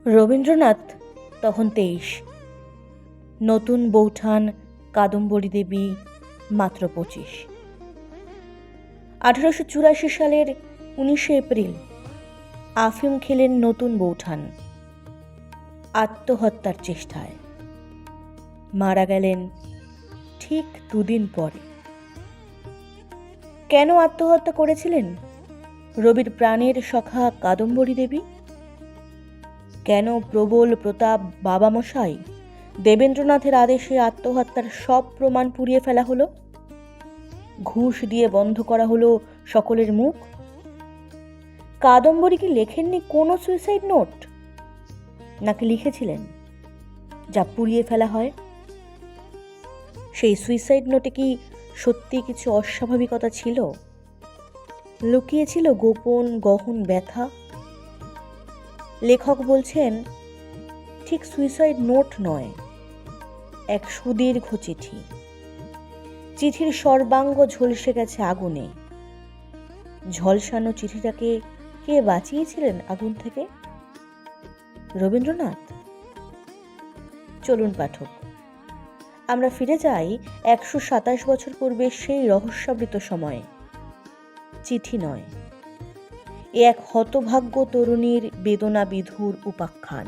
রবীন্দ্রনাথ তখন 23, নতুন বৌঠান কাদম্বরী দেবী মাত্র 25। 1884 সালের 19শে এপ্রিল আফিম খেলেন নতুন বৌঠান, আত্মহত্যার চেষ্টায় মারা গেলেন ঠিক 2 দিন পরে। কেন আত্মহত্যা করেছিলেন রবির প্রাণের সখা কাদম্বরী দেবী? কেন প্রবল প্রতাপ বাবামশাই দেবেন্দ্রনাথের আদেশে আত্মহত্যার সব প্রমাণ পুড়িয়ে ফেলা হলো? ঘুষ দিয়ে বন্ধ করা হলো সকলের মুখ? কাদম্বরী কি লেখেননি কোনো সুইসাইড নোট? নাকি লিখেছিলেন যা পুড়িয়ে ফেলা হয়? সেই সুইসাইড নোটে কি সত্যি কিছু অস্বাভাবিকতা ছিল? লুকিয়েছিল গোপন গহন ব্যথা? লেখক বলছেন ঠিক সুইসাইড নোট নয়, এক সুদীর্ঘ চিঠি। চিঠির সর্বাঙ্গ ঝলসে গেছে আগুনে। ঝলসানো চিঠিটাকে কে বাঁচিয়েছিলেন আগুন থেকে? রবীন্দ্রনাথ? চলুন পাঠক, আমরা ফিরে যাই 127 বছর পূর্বে সেই রহস্যাবৃত সময়ে। চিঠি নয়, এ এক হতভাগ্য তরুণীর বেদনা বিধুর উপাখ্যান।